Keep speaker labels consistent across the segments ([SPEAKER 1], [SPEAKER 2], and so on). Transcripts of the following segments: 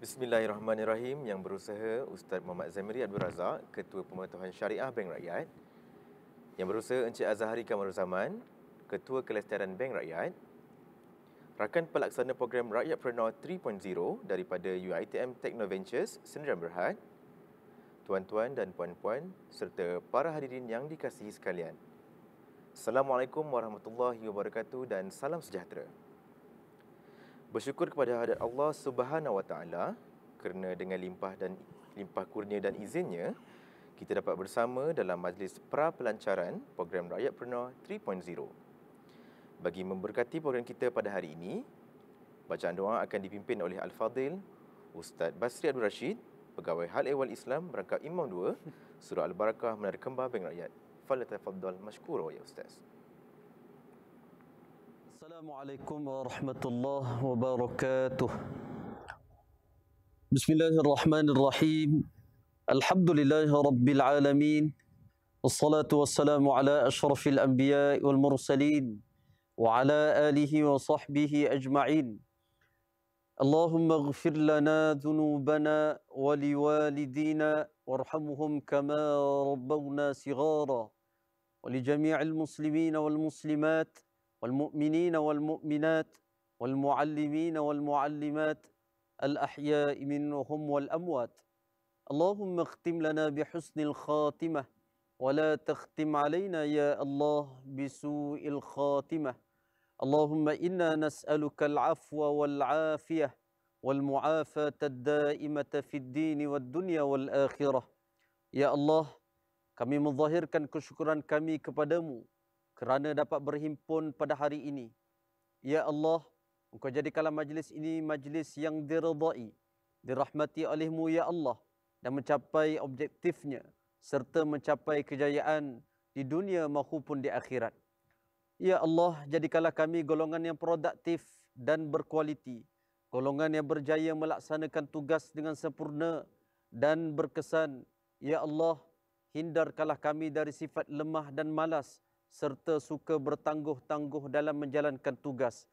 [SPEAKER 1] Bismillahirrahmanirrahim. Yang berusaha Ustaz Muhammad Zamiri Abdul Razak, Ketua Pemerintahan Syariah Bank Rakyat. Yang berusaha Encik Azhari Kamaruzaman, Ketua Kelestarian Bank Rakyat. Rakan pelaksana program Rakyatpreneur 3.0 daripada UiTM Technoventures Sdn Berhad. Tuan-tuan dan puan-puan serta para hadirin yang dikasihi sekalian. Assalamualaikum warahmatullahi wabarakatuh dan salam sejahtera. Bersyukur kepada hadirat Allah Subhanahu Wa Taala kerana dengan limpah kurnia dan izinnya kita dapat bersama dalam majlis pra-pelancaran program Rakyatpreneur 3.0. Bagi memberkati program kita pada hari ini, bacaan doa akan dipimpin oleh Al-Fadhil Ustaz Basri Abdul Rashid, Pegawai Hal Ehwal Islam Rangkap Imam 2, Surah Al-Barakah Menara Kembar Bank Rakyat. Falyatafaddal mashkura ya Ustaz.
[SPEAKER 2] Assalamualaikum warahmatullahi wabarakatuh. Bismillahirrahmanirrahim. Alhamdulillahi rabbil alamin. Wassalatu wassalamu ala asyrafil anbiya'i wal mursalin wa ala alihi wa sahbihi ajma'in. Allahumma ighfir lana dhunubana wa liwalidina warhamhum kama rabbawna sighara wa li jami'il muslimina wal muslimat والمؤمنين والمؤمنات والمعلمين والمعلمات الأحياء منهم والأموات اللهم اختم لنا بحسن الخاتمة ولا تختم علينا يا الله بسوء الخاتمة اللهم إنا نسألك العفو والعافية والمعافاة الدائمة في الدين والدنيا والآخرة يا الله kami menzahirkan kesyukuran kami kepadamu kerana dapat berhimpun pada hari ini. Ya Allah, Engkau jadikanlah majlis ini majlis yang diridai, dirahmati oleh-Mu ya Allah, dan mencapai objektifnya serta mencapai kejayaan di dunia maupun di akhirat. Ya Allah, jadikanlah kami golongan yang produktif dan berkualiti, golongan yang berjaya melaksanakan tugas dengan sempurna dan berkesan. Ya Allah, hindarkanlah kami dari sifat lemah dan malas serta suka bertangguh-tangguh dalam menjalankan tugas.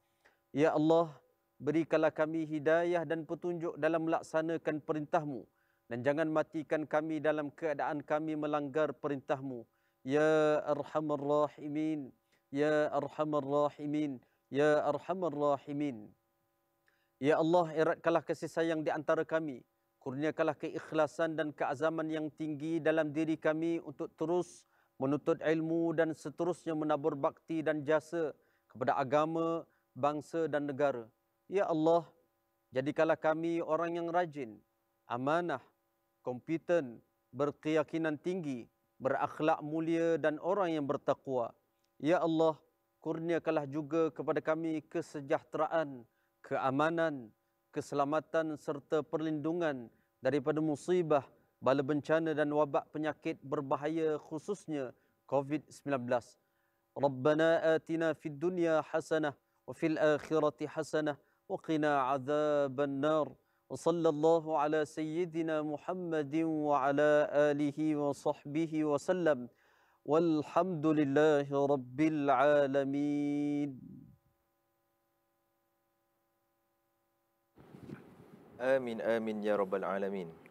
[SPEAKER 2] Ya Allah, berikanlah kami hidayah dan petunjuk dalam melaksanakan perintah-Mu dan jangan matikan kami dalam keadaan kami melanggar perintah-Mu. Ya Arhamar Rahimin, Ya Arhamar Rahimin, Ya Arhamar Rahimin. Ya Allah, eratkanlah kasih sayang di antara kami. Kurniakanlah keikhlasan dan keazaman yang tinggi dalam diri kami untuk terus menuntut ilmu dan seterusnya menabur bakti dan jasa kepada agama, bangsa dan negara. Ya Allah, jadikanlah kami orang yang rajin, amanah, kompeten, berkeyakinan tinggi, berakhlak mulia dan orang yang bertakwa. Ya Allah, kurniakanlah juga kepada kami kesejahteraan, keamanan, keselamatan serta perlindungan daripada musibah, bala bencana dan wabak penyakit berbahaya khususnya COVID-19. Rabbana atina fid dunya hasanah wa fil akhirati hasanah wa qina adzaban nar. Wa sallallahu ala sayyidina Muhammadin wa ala alihi wa sahbihi wa sallam. Walhamdulillahi rabbil alamin.
[SPEAKER 1] Amin amin ya rabbal alamin.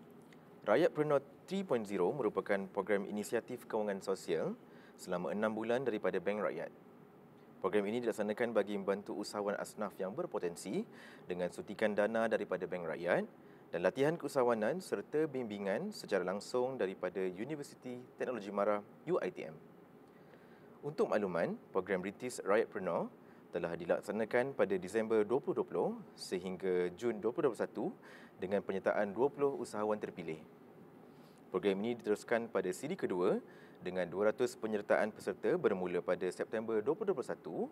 [SPEAKER 1] Rakyatpreneur 3.0 merupakan program inisiatif kewangan sosial selama 6 bulan daripada Bank Rakyat. Program ini dilaksanakan bagi membantu usahawan asnaf yang berpotensi dengan suntikan dana daripada Bank Rakyat dan latihan keusahawanan serta bimbingan secara langsung daripada Universiti Teknologi Mara UiTM. Untuk makluman, program British Rakyatpreneur telah dilaksanakan pada Disember 2020 sehingga Jun 2021 dengan penyertaan 20 usahawan terpilih. Program ini diteruskan pada siri kedua dengan 200 penyertaan peserta bermula pada September 2021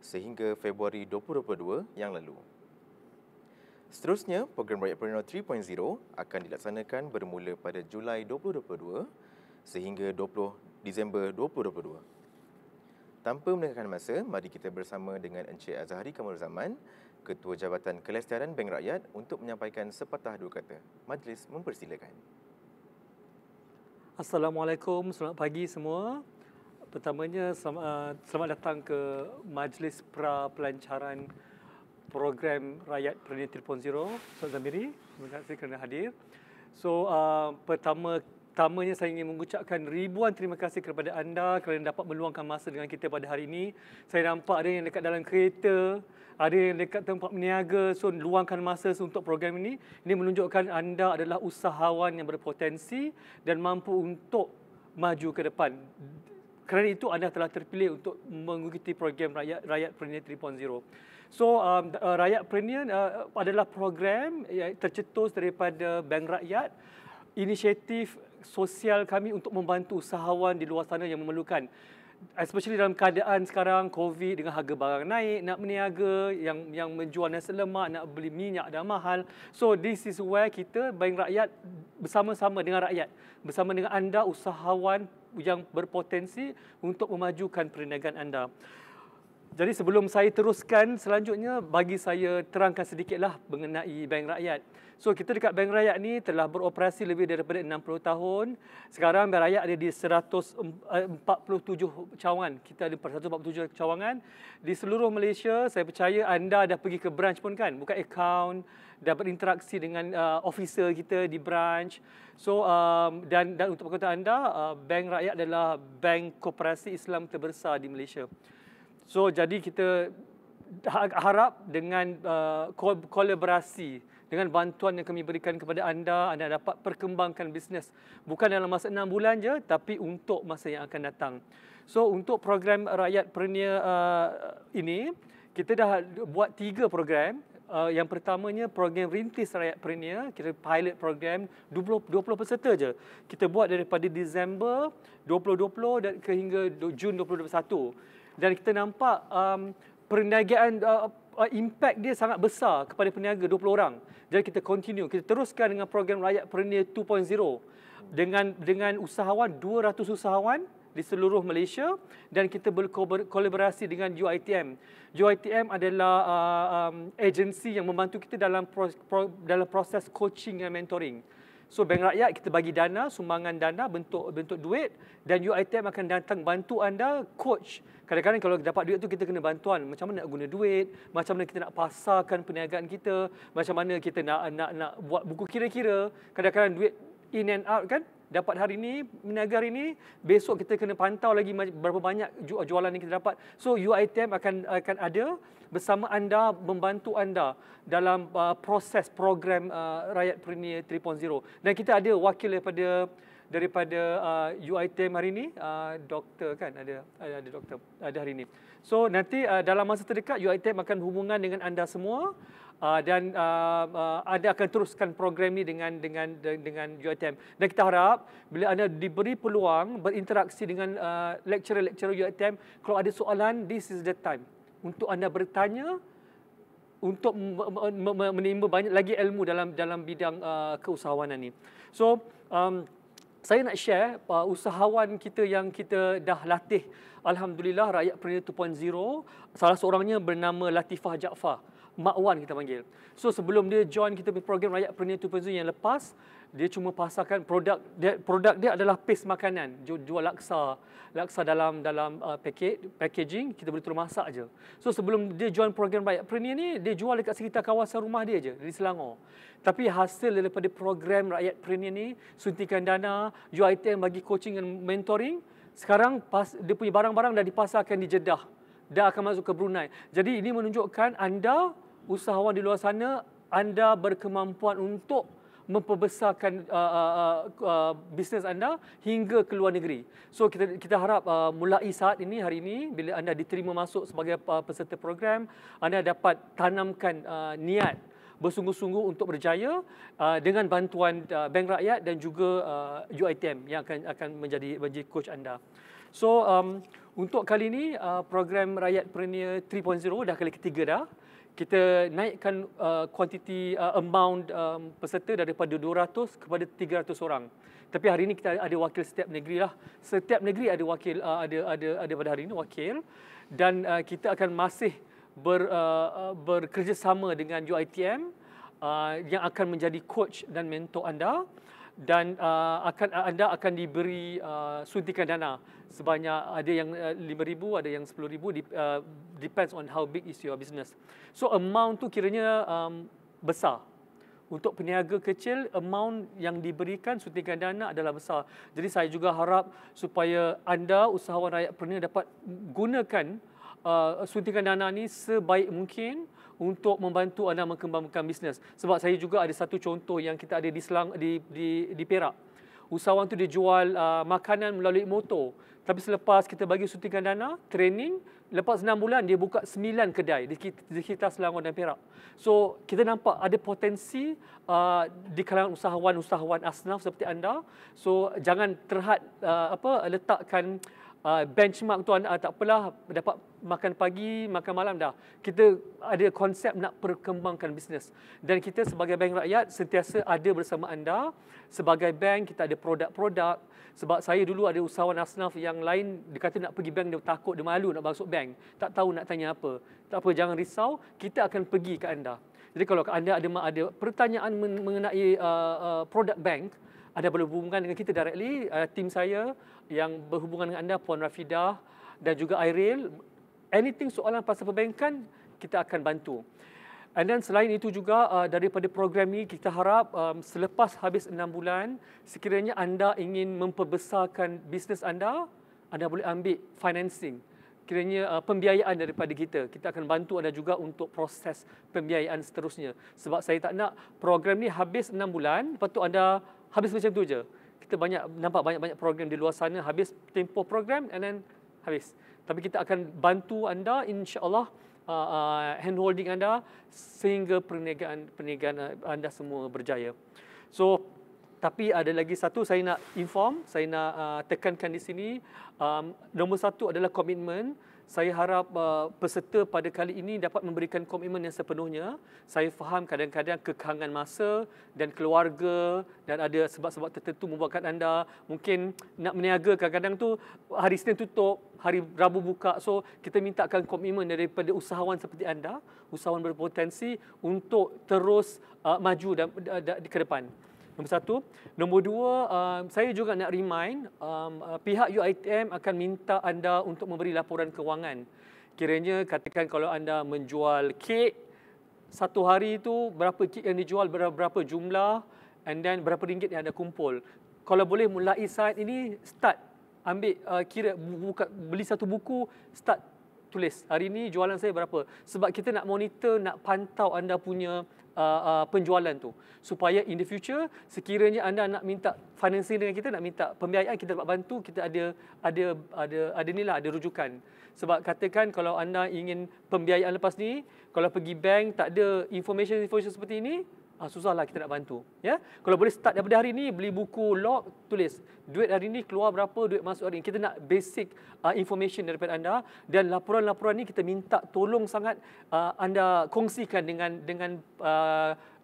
[SPEAKER 1] sehingga Februari 2022 yang lalu. Seterusnya, program Rakyatpreneur 3.0 akan dilaksanakan bermula pada Julai 2022 sehingga 20 Disember 2022. Tanpa melengahkan masa, mari kita bersama dengan Encik Azhari Kamaruzaman, Ketua Jabatan Kelestarian Bank Rakyat untuk menyampaikan sepatah dua kata. Majlis mempersilakan.
[SPEAKER 3] Assalamualaikum, selamat pagi semua. Pertamanya, selamat datang ke Majlis Pra-Pelancaran program Rakyat Premier 3.0, Ustaz Zamiri. Terima kasih kerana hadir. So, pertamanya saya ingin mengucapkan ribuan terima kasih kepada anda kerana dapat meluangkan masa dengan kita pada hari ini. Saya nampak ada yang dekat dalam kereta, ada yang dekat tempat berniaga, so luangkan masa untuk program ini. Ini menunjukkan anda adalah usahawan yang berpotensi dan mampu untuk maju ke depan. Kerana itu anda telah terpilih untuk mengikuti program Rakyat Premier 3.0. So, Rakyat Premier adalah program yang tercetus daripada Bank Rakyat, inisiatif sosial kami untuk membantu usahawan di luar sana yang memerlukan. Especially dalam keadaan sekarang COVID dengan harga barang naik, nak berniaga, yang menjual nasi lemak, nak beli minyak dah mahal. So this is where kita Bank Rakyat bersama-sama dengan rakyat, bersama dengan anda usahawan yang berpotensi untuk memajukan perniagaan anda. Jadi sebelum saya teruskan selanjutnya, bagi saya terangkan sedikitlah mengenai Bank Rakyat. So kita dekat Bank Rakyat ni telah beroperasi lebih daripada 60 tahun. Sekarang Bank Rakyat ada di 147 cawangan. Kita ada 147 cawangan di seluruh Malaysia. Saya percaya anda dah pergi ke branch pun kan, buka akaun, dah berinteraksi dengan officer kita di branch. So dan untuk perkataan anda, Bank Rakyat adalah bank koperasi Islam terbesar di Malaysia. So jadi kita harap dengan kolaborasi, dengan bantuan yang kami berikan kepada anda dapat perkembangkan bisnes. Bukan dalam masa 6 bulan je, tapi untuk masa yang akan datang. So untuk program Rakyat Premier ini, kita dah buat 3 program. Yang pertamanya program Rintis Rakyat Premier, kita pilot program 20 peserta je. Kita buat daripada Disember 2020 dan hingga Jun 2021. Dan kita nampak perniagaan, impact dia sangat besar kepada peniaga 20 orang. Jadi kita continue, kita teruskan dengan program Rakyat Premier 2.0 dengan usahawan, 200 usahawan di seluruh Malaysia, dan kita berkolaborasi dengan UiTM. UiTM adalah agensi yang membantu kita dalam proses coaching dan mentoring. So Bank Rakyat kita bagi dana, sumbangan dana bentuk duit, dan UiTM akan datang bantu anda coach. Kadang-kadang kalau dapat duit tu kita kena bantuan macam mana nak guna duit, macam mana kita nak pasarkan perniagaan kita, macam mana kita nak buat buku kira-kira. Kadang-kadang duit in and out kan, dapat hari ni, berniaga hari ni, besok kita kena pantau lagi berapa banyak jualan yang kita dapat. So UiTM akan ada bersama anda, membantu anda dalam proses program Rakyat Premier 3.0. Dan kita ada wakil daripada UiTM hari ini, doktor kan, ada doktor ada hari ini. So nanti dalam masa terdekat UiTM akan hubungan dengan anda semua, dan anda akan teruskan program ni dengan UiTM. Dan kita harap bila anda diberi peluang berinteraksi dengan lecturer-lecturer UiTM, kalau ada soalan, this is the time untuk anda bertanya, untuk menimba banyak lagi ilmu dalam bidang keusahawanan ni. So saya nak share usahawan kita yang kita dah latih. Alhamdulillah, Rakyat Premier 2.0, salah seorangnya bernama Latifah Jaafar, Mak Wan kita panggil. So sebelum dia join kita punya program Rakyat Premier 2.0 yang lepas, dia cuma pasarkan produk dia adalah paste makanan, jual laksa dalam packaging, kita boleh terus masak je. So sebelum dia join program Rakyat Premier ni, dia jual dekat sekitar kawasan rumah dia je, di Selangor. Tapi hasil daripada program Rakyat Premier ni, suntikan dana, UiTM bagi coaching dan mentoring, sekarang dia punya barang-barang dah dipasarkan di Jeddah, dah akan masuk ke Brunei. Jadi ini menunjukkan anda, usahawan di luar sana, anda berkemampuan untuk memperbesarkan bisnes anda hingga ke luar negeri. So kita harap mulai saat ini, hari ini, bila anda diterima masuk sebagai peserta program, anda dapat tanamkan niat bersungguh-sungguh untuk berjaya dengan bantuan Bank Rakyat dan juga UiTM yang akan menjadi coach anda. So untuk kali ini program Rakyat Premier 3.0 dah kali ketiga dah. Kita naikkan kuantiti amount peserta daripada 200 kepada 300 orang. Tapi hari ini kita ada wakil setiap negeri lah. Setiap negeri ada wakil, ada pada hari ini wakil, dan kita akan masih bekerjasama dengan UiTM yang akan menjadi coach dan mentor anda. dan anda akan diberi suntikan dana sebanyak ada yang 5,000, ada yang 10,000, depends on how big is your business. So amount tu kiranya besar. Untuk peniaga kecil, amount yang diberikan suntikan dana adalah besar. Jadi saya juga harap supaya anda, usahawan rakyatpreneur, dapat gunakan suntikan dana ni sebaik mungkin untuk membantu anda mengembangkan bisnes. Sebab saya juga ada satu contoh yang kita ada di Perak. Usahawan tu dia jual makanan melalui motor. Tapi selepas kita bagi suntikan dana, training, lepas 6 bulan dia buka 9 kedai di sekitar Selangor dan Perak. So kita nampak ada potensi di kalangan usahawan asnaf seperti anda. So jangan terhad letakkan benchmark tu, anda tak apalah dapat makan pagi, makan malam dah. Kita ada konsep nak perkembangkan bisnes. Dan kita sebagai bank rakyat sentiasa ada bersama anda. Sebagai bank kita ada produk-produk. Sebab saya dulu ada usahawan asnaf yang lain, dia kata nak pergi bank, dia takut, dia malu nak masuk bank. Tak tahu nak tanya apa. Tak apa, jangan risau, kita akan pergi ke anda. Jadi kalau anda ada pertanyaan mengenai produk bank, anda boleh hubungkan dengan kita directly, tim saya yang berhubungan dengan anda, Puan Rafidah dan juga Airil. Anything soalan pasal perbankan, kita akan bantu. And then selain itu juga daripada program ini kita harap selepas habis 6 bulan, sekiranya anda ingin memperbesarkan bisnes anda boleh ambil financing. Kiranya pembiayaan daripada kita. Kita akan bantu anda juga untuk proses pembiayaan seterusnya. Sebab saya tak nak program ni habis 6 bulan, lepas tu anda habis macam tu je. Kita nampak banyak program di luar sana, habis tempoh program and then habis. Tapi kita akan bantu anda, insya-Allah, handholding anda sehingga perniagaan anda semua berjaya. So, tapi ada lagi satu saya nak inform, saya nak tekankan di sini. Nombor satu adalah komitmen. Saya harap peserta pada kali ini dapat memberikan komitmen yang sepenuhnya. Saya faham kadang-kadang kekangan masa dan keluarga dan ada sebab-sebab tertentu membuatkan anda mungkin nak meniaga kadang-kadang tu hari Isnin tutup, hari Rabu buka. So kita mintakan komitmen daripada usahawan seperti anda, usahawan berpotensi untuk terus maju ke depan. Nombor satu. Nombor dua, saya juga nak remind, pihak UiTM akan minta anda untuk memberi laporan kewangan. Kiranya katakan kalau anda menjual kek, satu hari itu berapa kek yang dijual, berapa jumlah, and then berapa ringgit yang anda kumpul. Kalau boleh mulai saat ini, start. Ambil, beli satu buku, start tulis. Hari ini jualan saya berapa. Sebab kita nak monitor, nak pantau anda punya penjualan tu, supaya in the future sekiranya anda nak minta financing dengan kita, nak minta pembiayaan, kita dapat bantu, kita ada rujukan. Sebab katakan kalau anda ingin pembiayaan lepas ni, kalau pergi bank tak ada information seperti ini, susahlah kita nak bantu, ya. Kalau boleh start daripada hari ini, beli buku log, tulis duit hari ini keluar berapa, duit masuk hari ini. Kita nak basic information daripada anda, dan laporan-laporan ni kita minta tolong sangat anda kongsikan dengan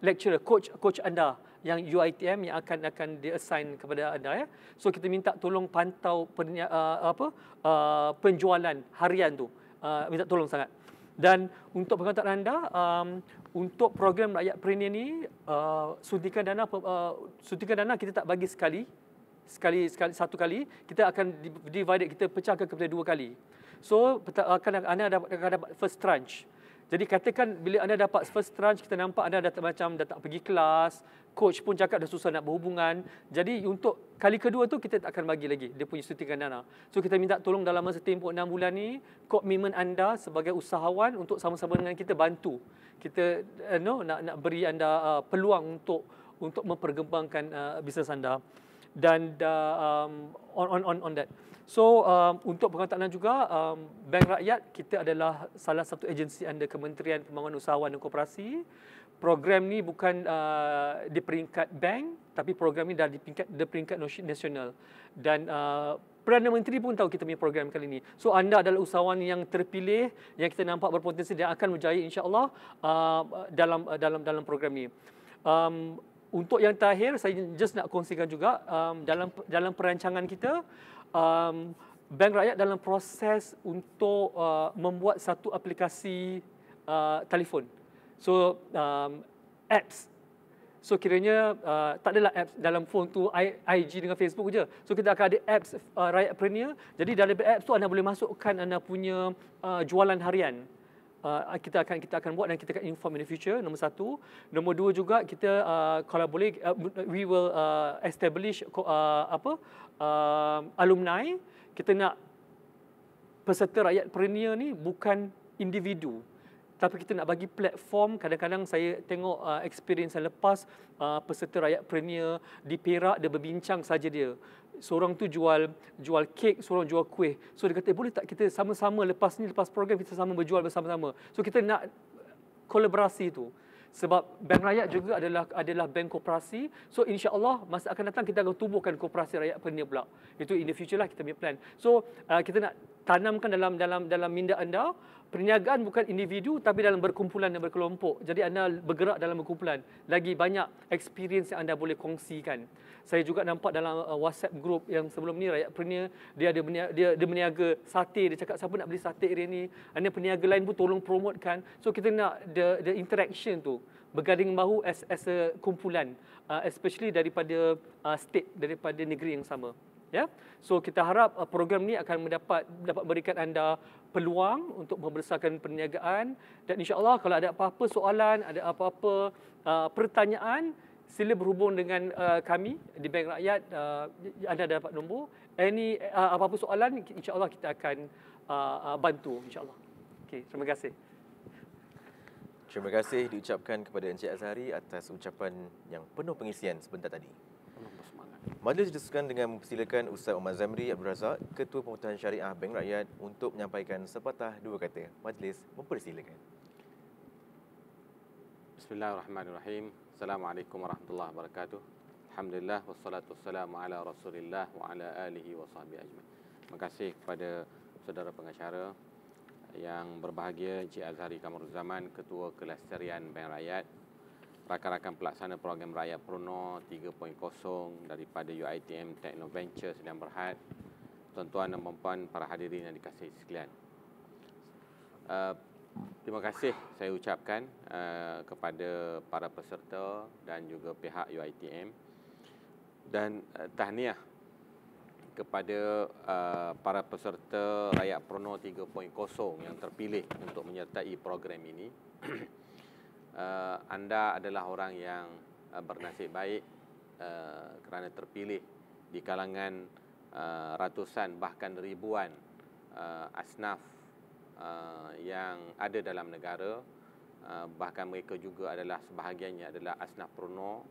[SPEAKER 3] lecturer, coach anda yang UiTM yang akan di-assign kepada anda, ya. So kita minta tolong pantau penjualan harian tu. Minta tolong sangat. Dan untuk pengetahuan anda, untuk program rakyatpreneur ni, suntikan dana kita tak bagi sekali satu kali, kita akan divided, kita pecahkan kepada 2 kali. So anda akan dapat first tranche. Jadi katakan bila anda dapat first tranche, kita nampak anda dah tak pergi kelas, coach pun cakap dah susah nak berhubungan. Jadi untuk kali kedua tu kita tak akan bagi lagi dia punya suntikan dana. So kita minta tolong dalam masa tempoh 6 bulan ni, komitmen anda sebagai usahawan untuk sama-sama dengan kita bantu. Kita nak beri anda peluang untuk memperkembangkan bisnes anda. Dan on that. So untuk pengetahuan juga, Bank Rakyat kita adalah salah satu agensi under Kementerian Pembangunan Usahawan dan Koperasi. Program ni bukan di peringkat bank, tapi program ni dah di peringkat nasional. Dan Perdana Menteri pun tahu kita punya program kali ini. So anda adalah usahawan yang terpilih, yang kita nampak berpotensi dan akan berjaya insya-Allah dalam program ni. Untuk yang terakhir, saya just nak kongsikan juga dalam perancangan kita, Bank Rakyat dalam proses untuk membuat satu aplikasi telefon. So apps. So kiranya tak adalah apps dalam phone tu IG dengan Facebook je. So kita akan ada apps Rakyat Premier. Jadi dalam apps tu anda boleh masukkan anda punya jualan harian. Kita akan buat dan kita akan inform in the future. Nombor satu. Nombor dua juga kita kalau boleh we will establish alumni. Kita nak peserta Rakyat Premier ni bukan individu, tapi kita nak bagi platform. Kadang-kadang saya tengok experience yang lepas, peserta Rakyat Premier di Perak, dia berbincang saja dia. Seorang tu jual kek, seorang jual kuih. So dia kata, boleh tak kita sama-sama lepas program kita sama berjual bersama-sama. So kita nak kolaborasi tu. Sebab Bank Rakyat juga adalah bank koperasi. So insya-Allah masa akan datang kita akan tubuhkan koperasi Rakyat Premier pula. Itu in the future lah kita punya plan. So kita nak tanamkan dalam minda anda, perniagaan bukan individu tapi dalam berkumpulan dan berkelompok. Jadi anda bergerak dalam berkumpulan. Lagi banyak experience yang anda boleh kongsikan. Saya juga nampak dalam WhatsApp group yang sebelum ni Rakyat Premier, dia berniaga sate. Dia cakap siapa nak beli sate hari ni. Anda peniaga lain pun tolong promotekan. So kita nak the interaction tu berganding bahu as a kumpulan, especially daripada state, daripada negeri yang sama. Ya, so kita harap program ni akan dapat berikan anda peluang untuk membesarkan perniagaan, dan insya-Allah kalau ada apa-apa soalan, ada apa-apa pertanyaan, sila berhubung dengan kami di Bank Rakyat. Anda dapat nombor. Apa-apa soalan, insya-Allah kita akan bantu insya-Allah. Okey, terima kasih.
[SPEAKER 1] Terima kasih diucapkan kepada Encik Azhari atas ucapan yang penuh pengisian sebentar tadi. Majlis diteruskan dengan mempersilakan Ustaz Omar Zamri Abdul Razak, Ketua Pemutahan Syariah Bank Rakyat, untuk menyampaikan sepatah dua kata. Majlis mempersilakan.
[SPEAKER 4] Bismillahirrahmanirrahim. Assalamualaikum warahmatullahi wabarakatuh. Alhamdulillah wassalatu wassalamu ala Rasulillah wa ala alihi wa sahbihi ajmain. Terima kasih kepada saudara pengacara yang berbahagia, Encik Azhari Kamaruzzaman, Ketua Kelestarian Bank Rakyat, rakan-rakan pelaksana program Rakyat Pruno 3.0 daripada UiTM Technoventure Sdn Bhd, tuan-tuan dan puan-puan, para hadirin yang dikasihi sekalian. Terima kasih saya ucapkan kepada para peserta dan juga pihak UiTM, dan tahniah kepada para peserta Rakyat Pruno 3.0 yang terpilih untuk menyertai program ini. Anda adalah orang yang bernasib baik kerana terpilih di kalangan ratusan bahkan ribuan asnaf yang ada dalam negara. Bahkan mereka juga adalah sebahagiannya adalah asnaf Pruno,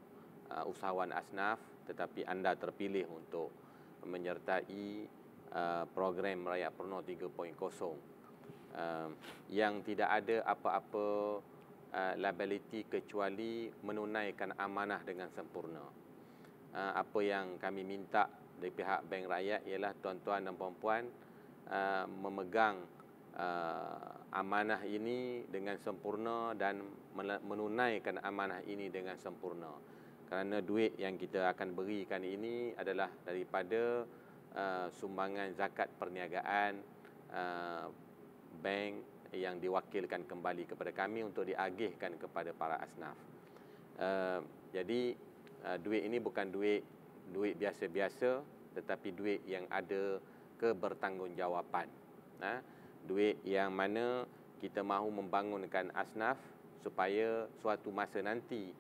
[SPEAKER 4] usahawan asnaf, tetapi anda terpilih untuk menyertai program Rakyat Pruno 3.0 yang tidak ada apa-apa liability kecuali menunaikan amanah dengan sempurna. Apa yang kami minta dari pihak Bank Rakyat ialah tuan-tuan dan puan-puan memegang amanah ini dengan sempurna dan menunaikan amanah ini dengan sempurna. Kerana duit yang kita akan berikan ini adalah daripada sumbangan zakat perniagaan bank yang diwakilkan kembali kepada kami untuk diagihkan kepada para asnaf. Jadi duit ini bukan duit biasa-biasa, tetapi duit yang ada kebertanggungjawapan. Duit yang mana kita mahu membangunkan asnaf supaya suatu masa nanti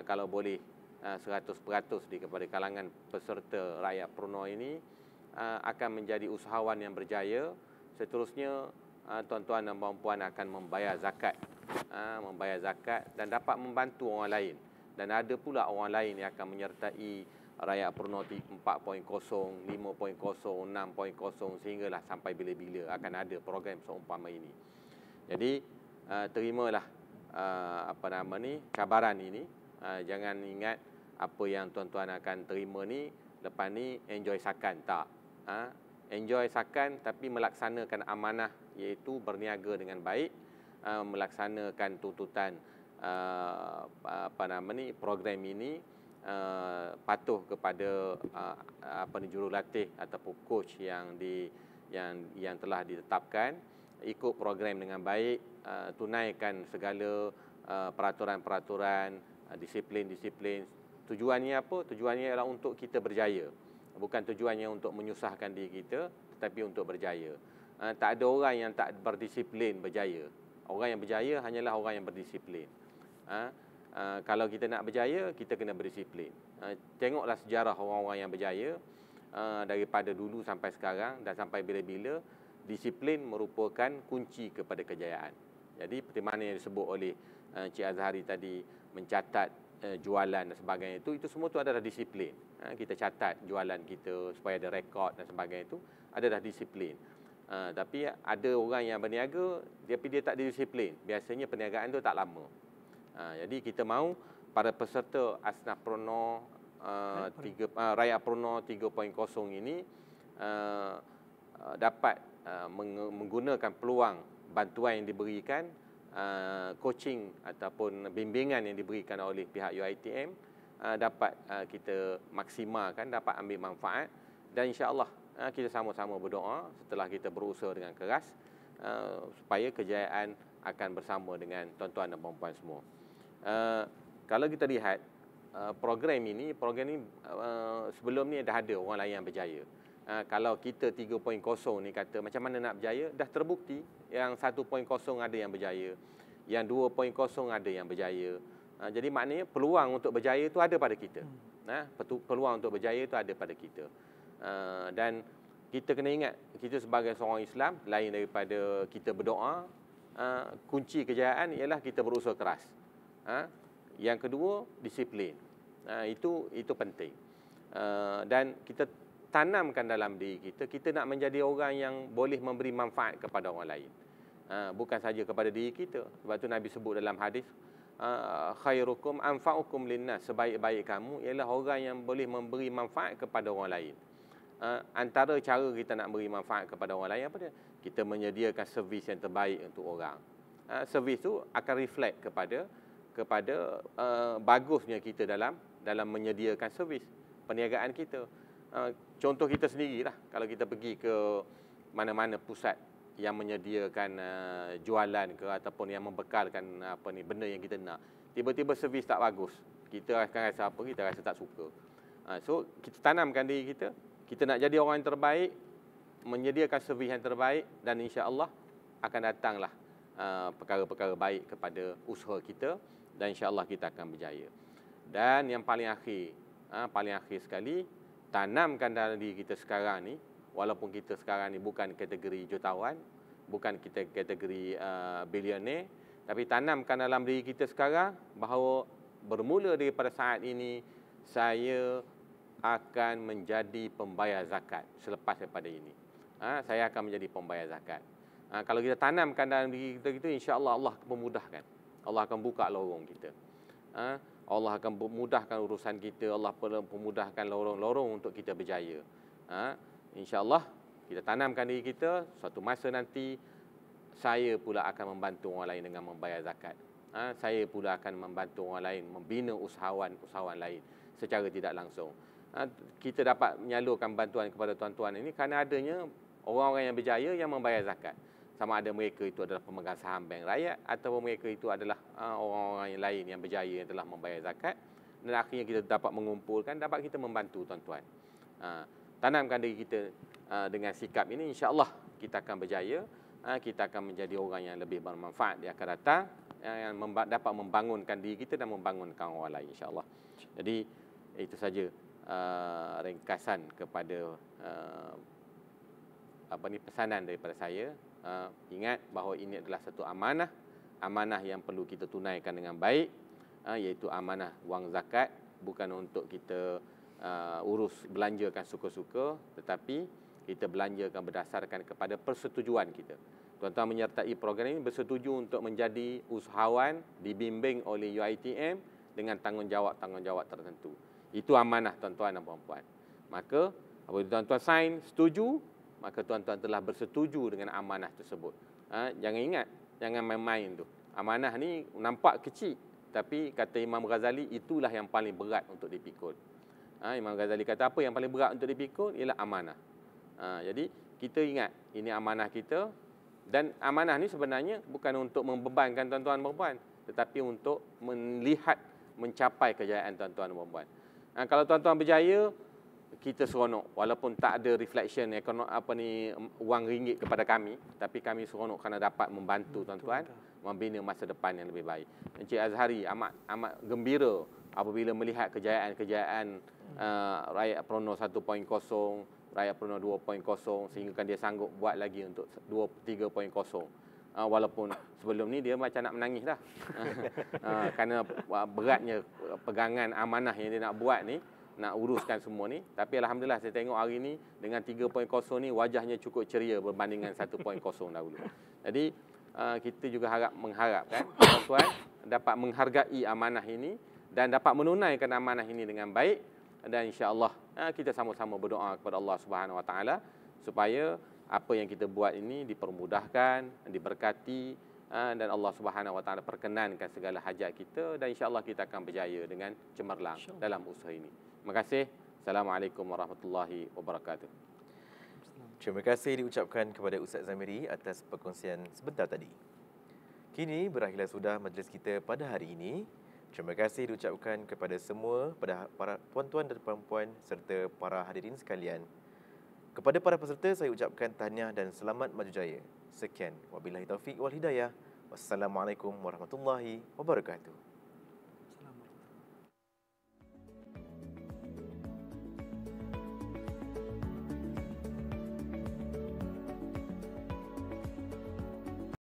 [SPEAKER 4] kalau boleh 100% daripada kalangan peserta Rakyat Pruno ini akan menjadi usahawan yang berjaya. Seterusnya tuan-tuan dan puan-puan akan membayar zakat dan dapat membantu orang lain, dan ada pula orang lain yang akan menyertai Rakyat Pruno 4.0, 5.0, 6.0 sehinggalah sampai bila-bila akan ada program seumpama ini. Jadi terimalah cabaran ini. Jangan ingat apa yang tuan-tuan akan terima ni lepas ni enjoy sakan, tak. Enjoy sakan tapi melaksanakan amanah, iaitu berniaga dengan baik, melaksanakan tuntutan program ini, patuh kepada jurulatih ataupun coach yang telah ditetapkan, ikut program dengan baik, tunaikan segala peraturan-peraturan, disiplin-disiplin. Tujuannya apa? Tujuannya ialah untuk kita berjaya. Bukan tujuannya untuk menyusahkan diri kita, tetapi untuk berjaya. Tak ada orang yang tak berdisiplin berjaya. Orang yang berjaya hanyalah orang yang berdisiplin. Kalau kita nak berjaya, kita kena berdisiplin. Tengoklah sejarah orang-orang yang berjaya daripada dulu sampai sekarang dan sampai bila-bila. Disiplin merupakan kunci kepada kejayaan. Jadi seperti mana yang disebut oleh Cik Azhari tadi, mencatat jualan dan sebagainya itu semua itu adalah disiplin. Kita catat jualan kita supaya ada rekod dan sebagainya itu adalah disiplin. Tapi ada orang yang berniaga tapi dia tak disiplin. Biasanya perniagaan itu tak lama. Jadi kita mahu para peserta Asnaf Prono Rakyat Prono 3.0 ini dapat menggunakan peluang bantuan yang diberikan, coaching ataupun bimbingan yang diberikan oleh pihak UiTM, dapat kita maksimalkan, dapat ambil manfaat, dan insya-Allah kita sama-sama berdoa setelah kita berusaha dengan keras supaya kejayaan akan bersama dengan tuan-tuan dan puan-puan semua. Kalau kita lihat program ini sebelum ni dah ada orang lain yang berjaya. Kalau kita 3.0 ni kata macam mana nak berjaya, dah terbukti yang 1.0 ada yang berjaya, yang 2.0 ada yang berjaya. Jadi maknanya peluang untuk berjaya itu ada pada kita. Peluang untuk berjaya itu ada pada kita. Dan kita kena ingat, kita sebagai seorang Islam, lain daripada kita berdoa, kunci kejayaan ialah kita berusaha keras. Yang kedua, disiplin. Itu penting. Dan kita tanamkan dalam diri kita, kita nak menjadi orang yang boleh memberi manfaat kepada orang lain. Bukan saja kepada diri kita. Sebab tu Nabi sebut dalam hadis, khairukum anfa'ukum linnas, sebaik-baik kamu ialah orang yang boleh memberi manfaat kepada orang lain. Antara cara kita nak beri manfaat kepada orang lain apa dia? Kita menyediakan servis yang terbaik untuk orang. Servis tu akan reflect kepada bagusnya kita dalam menyediakan servis perniagaan kita. Contoh kita sendirilah, kalau kita pergi ke mana-mana pusat yang menyediakan jualan ke ataupun yang membekalkan benda yang kita nak, tiba-tiba servis tak bagus, kita akan rasa apa? Kita rasa tak suka. So kita tanamkan diri kita nak jadi orang yang terbaik, menyediakan servis yang terbaik, dan insya-Allah akan datanglah perkara-perkara baik kepada usaha kita, dan insya-Allah kita akan berjaya. Dan yang paling akhir sekali, tanamkan dalam diri kita sekarang ni, walaupun kita sekarang ni bukan kategori jutawan, bukan kita kategori bilioner, tapi tanamkan dalam diri kita sekarang bahawa bermula daripada saat ini saya akan menjadi pembayar zakat. Selepas daripada ini, saya akan menjadi pembayar zakat. Kalau kita tanamkan dalam diri kita, insya-Allah Allah akan memudahkan. Allah akan buka lorong kita. Allah akan memudahkan urusan kita. Allah memudahkan lorong-lorong untuk kita berjaya. InsyaAllah kita tanamkan diri kita, suatu masa nanti saya pula akan membantu orang lain dengan membayar zakat. Saya pula akan membantu orang lain membina usahawan lain secara tidak langsung. Kita dapat menyalurkan bantuan kepada tuan-tuan ini kerana adanya orang-orang yang berjaya yang membayar zakat. Sama ada mereka itu adalah pemegang saham bank rakyat ataupun mereka itu adalah orang-orang yang lain yang berjaya yang telah membayar zakat, dan akhirnya kita dapat mengumpulkan, dapat kita membantu tuan-tuan. Tanamkan diri kita dengan sikap ini, insya-Allah kita akan berjaya. Kita akan menjadi orang yang lebih bermanfaat di akan datang, yang dapat membangunkan diri kita dan membangunkan orang lain, insya-Allah. Jadi itu saja ringkasan kepada pesanan daripada saya. Ingat bahawa ini adalah satu amanah yang perlu kita tunaikan dengan baik, iaitu amanah wang zakat, bukan untuk kita urus belanjakan suka-suka, tetapi kita belanjakan berdasarkan kepada persetujuan kita. Tuan-tuan menyertai program ini, bersetuju untuk menjadi usahawan dibimbing oleh UiTM dengan tanggungjawab tertentu. Itu amanah tuan-tuan dan puan-puan. Maka apabila tuan-tuan sign setuju, maka tuan-tuan telah bersetuju dengan amanah tersebut. Jangan main-main tu. Amanah ni nampak kecil, tapi kata Imam Ghazali, itulah yang paling berat untuk dipikul. Imam Ghazali kata apa yang paling berat untuk dipikul ialah amanah. Jadi kita ingat ini amanah kita, dan amanah ni sebenarnya bukan untuk membebankan tuan-tuan dan puan-puan, tetapi untuk melihat mencapai kejayaan tuan-tuan dan puan-puan. Kalau tuan-tuan berjaya, kita seronok walaupun tak ada reflection wang ringgit kepada kami, tapi kami seronok kerana dapat membantu tuan-tuan membina masa depan yang lebih baik. Encik Azhari amat gembira apabila melihat kejayaan-kejayaan Rakyat Peronoh 1.0, Rakyat Peronoh 2.0 sehingga kan dia sanggup buat lagi untuk 3.0. Walaupun sebelum ni dia macam nak menangis dah. Kerana beratnya pegangan amanah yang dia nak buat ni, nak uruskan semua ni. Tapi alhamdulillah saya tengok hari ni dengan 3.0 ni wajahnya cukup ceria berbanding dengan 1.0 dahulu. Jadi kita juga mengharapkan tuan-tuan dapat menghargai amanah ini dan dapat menunaikan amanah ini dengan baik, dan insya-Allah kita sama-sama berdoa kepada Allah Subhanahu Wa Taala supaya apa yang kita buat ini dipermudahkan, diberkati, dan Allah Subhanahu Wa Taala perkenankan segala hajat kita, dan insya-Allah kita akan berjaya dengan cemerlang dalam usaha ini. Terima kasih. Assalamualaikum warahmatullahi wabarakatuh.
[SPEAKER 1] Terima kasih diucapkan kepada Ustaz Zamiri atas perkongsian sebentar tadi. Kini berakhirlah sudah majlis kita pada hari ini. Terima kasih diucapkan kepada semua, pada para puan-puan dan puan-puan serta para hadirin sekalian. Kepada para peserta saya ucapkan tahniah dan selamat maju jaya. Sekian, wabillahi taufiq wal hidayah. Wassalamualaikum warahmatullahi wabarakatuh.